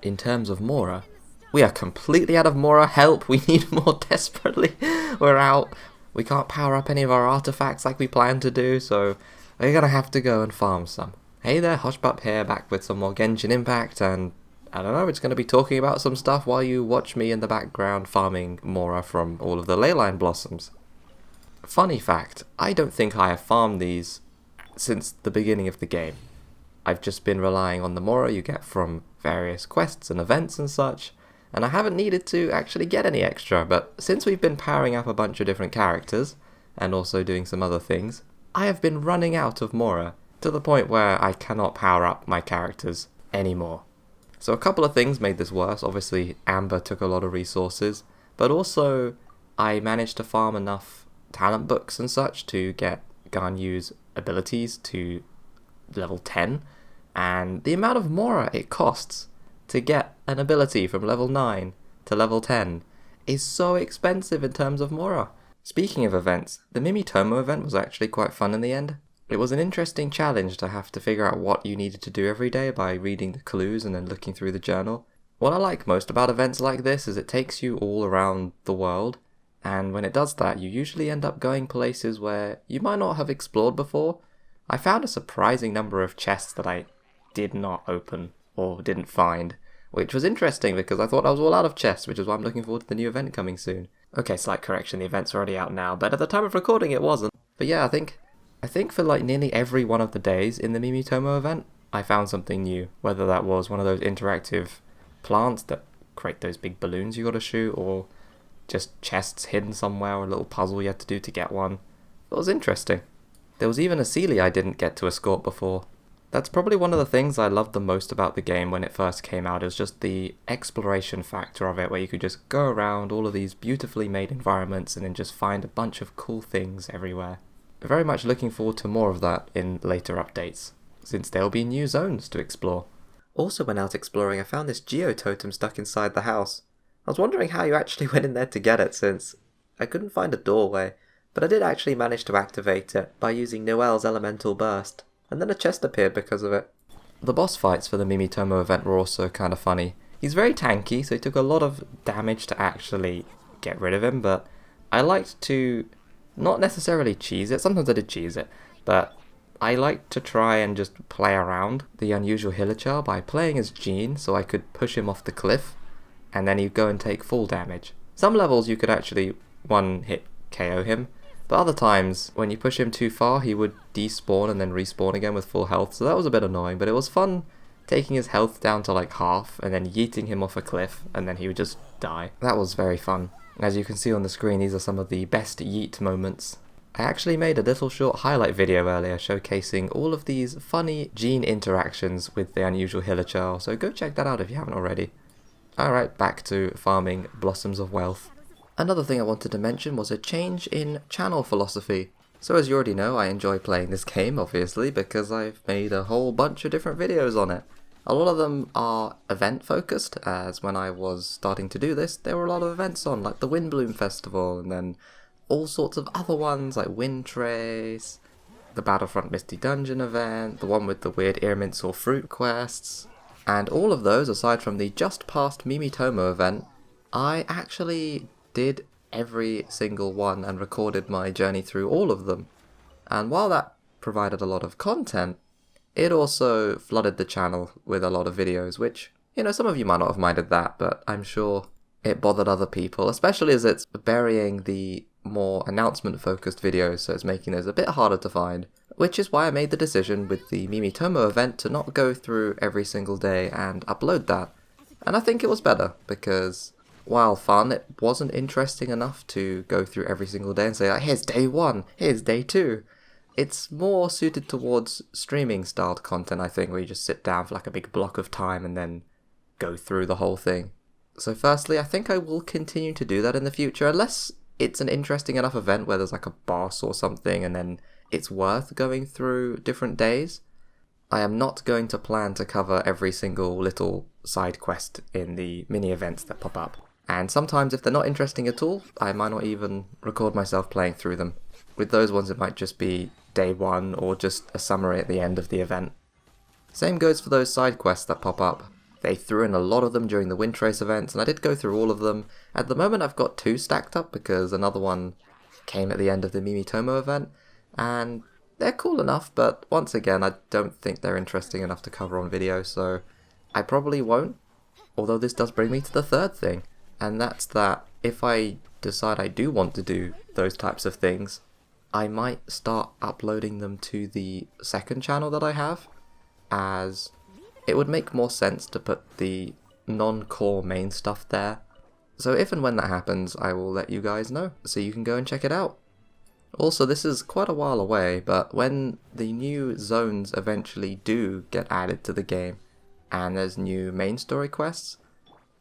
in terms of Mora, we are completely out of Mora. Help, we need more desperately. We're out. We can't power up any of our artifacts like we planned to do, so we're gonna have to go and farm some. Hey there, Hushpup here, back with some more Genshin Impact, and I don't know, it's gonna be talking about some stuff while you watch me in the background farming Mora from all of the Leyline blossoms. Funny fact, I don't think I have farmed these since the beginning of the game. I've just been relying on the Mora you get from various quests and events and such, and I haven't needed to actually get any extra, but since we've been powering up a bunch of different characters, and also doing some other things, I have been running out of Mora, to the point where I cannot power up my characters anymore. So a couple of things made this worse. Obviously, Amber took a lot of resources, but also I managed to farm enough talent books and such to get Ganyu's abilities to level 10, and the amount of Mora it costs to get an ability from level 9 to level 10 is so expensive in terms of Mora. Speaking of events, the Mimi Tomo event was actually quite fun in the end. It was an interesting challenge to have to figure out what you needed to do every day by reading the clues and then looking through the journal. What I like most about events like this is it takes you all around the world, and when it does that, you usually end up going places where you might not have explored before. I found a surprising number of chests that I did not open or didn't find, which was interesting because I thought I was all out of chests, which is why I'm looking forward to the new event coming soon. Okay, slight correction, the event's already out now, but at the time of recording it wasn't. But yeah, I think for like nearly every one of the days in the Mimi Tomo event, I found something new, whether that was one of those interactive plants that create those big balloons you gotta shoot, or just chests hidden somewhere, or a little puzzle you had to do to get one. It was interesting. There was even a Sealy I didn't get to escort before. That's probably one of the things I loved the most about the game when it first came out, is just the exploration factor of it, where you could just go around all of these beautifully made environments and then just find a bunch of cool things everywhere. Very much looking forward to more of that in later updates, since there'll be new zones to explore. Also, when out exploring, I found this geototem stuck inside the house. I was wondering how you actually went in there to get it, since I couldn't find a doorway, but I did actually manage to activate it by using Noelle's elemental burst, and then a chest appeared because of it. The boss fights for the Mimi Tomo event were also kind of funny. He's very tanky, so it took a lot of damage to actually get rid of him, but I liked to not necessarily cheese it. Sometimes I did cheese it, but I liked to try and just play around the unusual Hilichar by playing as Jean, so I could push him off the cliff, and then he'd go and take full damage. Some levels you could actually one-hit KO him, but other times, when you push him too far, he would despawn and then respawn again with full health, so that was a bit annoying, but it was fun taking his health down to like half, and then yeeting him off a cliff, and then he would just die. That was very fun. As you can see on the screen, these are some of the best yeet moments. I actually made a little short highlight video earlier showcasing all of these funny Jean interactions with the unusual Hilichar, so go check that out if you haven't already. Alright, back to farming Blossoms of Wealth. Another thing I wanted to mention was a change in channel philosophy. So as you already know, I enjoy playing this game, obviously, because I've made a whole bunch of different videos on it. A lot of them are event focused, as when I was starting to do this, there were a lot of events on, like the Windbloom Festival, and then all sorts of other ones like Wind Trace, the Battlefront Misty Dungeon event, the one with the weird Earmints or fruit quests, and all of those, aside from the just past Mimi Tomo event, I actually did every single one and recorded my journey through all of them. And while that provided a lot of content, it also flooded the channel with a lot of videos, which, you know, some of you might not have minded that, but I'm sure it bothered other people, especially as it's burying the more announcement-focused videos, so it's making those a bit harder to find, which is why I made the decision with the Mimi Tomo event to not go through every single day and upload that. And I think it was better, because while fun, it wasn't interesting enough to go through every single day and say, like, here's day 1, here's day 2. It's more suited towards streaming-styled content, I think, where you just sit down for like a big block of time and then go through the whole thing. So firstly, I think I will continue to do that in the future, unless it's an interesting enough event where there's like a boss or something and then it's worth going through different days. I am not going to plan to cover every single little side quest in the mini events that pop up. And sometimes if they're not interesting at all, I might not even record myself playing through them. With those ones it might just be day 1 or just a summary at the end of the event. Same goes for those side quests that pop up. They threw in a lot of them during the Wind Trace events, and I did go through all of them. At the moment I've got 2 stacked up because another one came at the end of the Mimi Tomo event, and they're cool enough, but once again I don't think they're interesting enough to cover on video, so I probably won't. Although this does bring me to the third thing, and that's that if I decide I do want to do those types of things, I might start uploading them to the second channel that I have, as it would make more sense to put the non-core main stuff there. So if and when that happens, I will let you guys know, so you can go and check it out. Also, this is quite a while away, but when the new zones eventually do get added to the game, and there's new main story quests,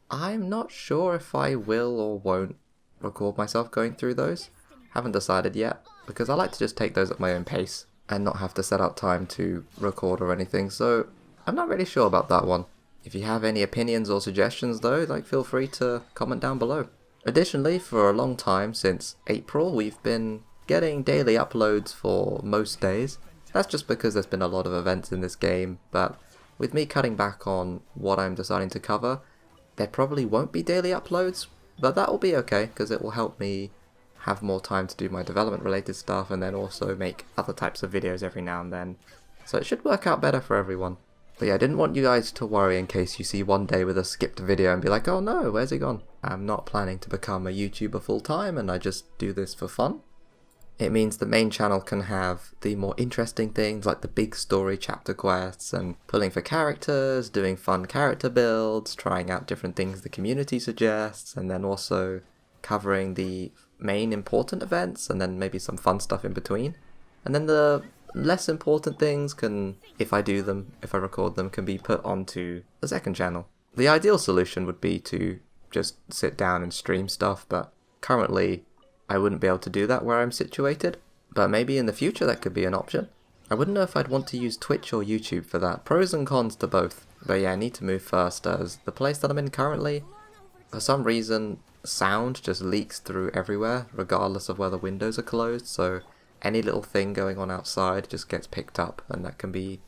I'm not sure if I will or won't record myself going through those. Haven't decided yet, because I like to just take those at my own pace, and not have to set out time to record or anything, so I'm not really sure about that one. If you have any opinions or suggestions though, feel free to comment down below. Additionally, for a long time, since April, we've been getting daily uploads for most days. That's just because there's been a lot of events in this game, but with me cutting back on what I'm deciding to cover, there probably won't be daily uploads, but that will be okay, because it will help me have more time to do my development related stuff and then also make other types of videos every now and then. So it should work out better for everyone. But yeah, I didn't want you guys to worry in case you see one day with a skipped video and be like, oh no, where's he gone? I'm not planning to become a YouTuber full time, and I just do this for fun. It means the main channel can have the more interesting things like the big story chapter quests and pulling for characters, doing fun character builds, trying out different things the community suggests, and then also covering the main important events and then maybe some fun stuff in between. And then the less important things can, if I record them, can be put onto the second channel. The ideal solution would be to just sit down and stream stuff, but currently I wouldn't be able to do that where I'm situated. But maybe in the future that could be an option. I wouldn't know if I'd want to use Twitch or YouTube for that. Pros and cons to both. But yeah, I need to move first, as the place that I'm in currently, for some reason, sound just leaks through everywhere, regardless of whether windows are closed, so any little thing going on outside just gets picked up, and that can be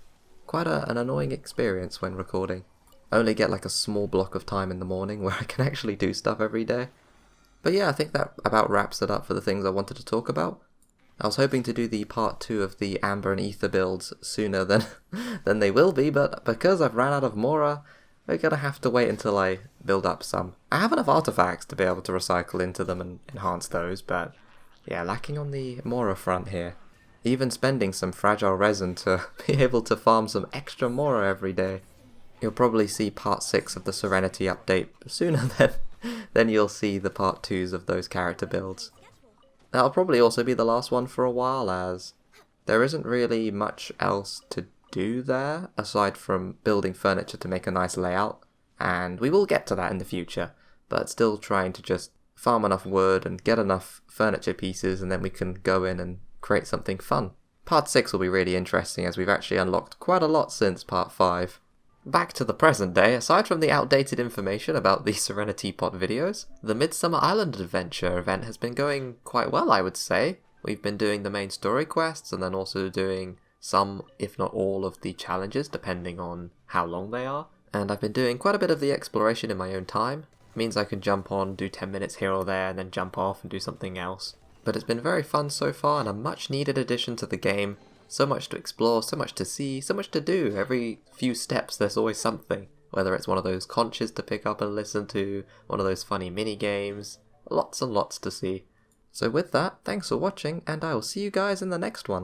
quite an annoying experience when recording. I only get like a small block of time in the morning where I can actually do stuff every day. But yeah, I think that about wraps it up for the things I wanted to talk about. I was hoping to do the part 2 of the Amber and Ether builds sooner than they will be, but because I've ran out of Mora, we're gonna have to wait until I build up some. I have enough artifacts to be able to recycle into them and enhance those, but yeah, lacking on the Mora front here. Even spending some fragile resin to be able to farm some extra Mora every day. You'll probably see part 6 of the Serenity update sooner than you'll see the part 2s of those character builds. That'll probably also be the last one for a while, as there isn't really much else to do there aside from building furniture to make a nice layout, and we will get to that in the future, but still trying to just farm enough wood and get enough furniture pieces, and then we can go in and create something fun. Part 6 will be really interesting, as we've actually unlocked quite a lot since part 5. Back to the present day, aside from the outdated information about the Serenity Pot videos, the Midsummer Island Adventure event has been going quite well, I would say. We've been doing the main story quests, and then also doing some, if not all, of the challenges, depending on how long they are. And I've been doing quite a bit of the exploration in my own time. It means I can jump on, do 10 minutes here or there, and then jump off and do something else. But it's been very fun so far, and a much needed addition to the game. So much to explore, so much to see, so much to do. Every few steps there's always something. Whether it's one of those conches to pick up and listen to, one of those funny mini games. Lots and lots to see. So with that, thanks for watching, and I will see you guys in the next one.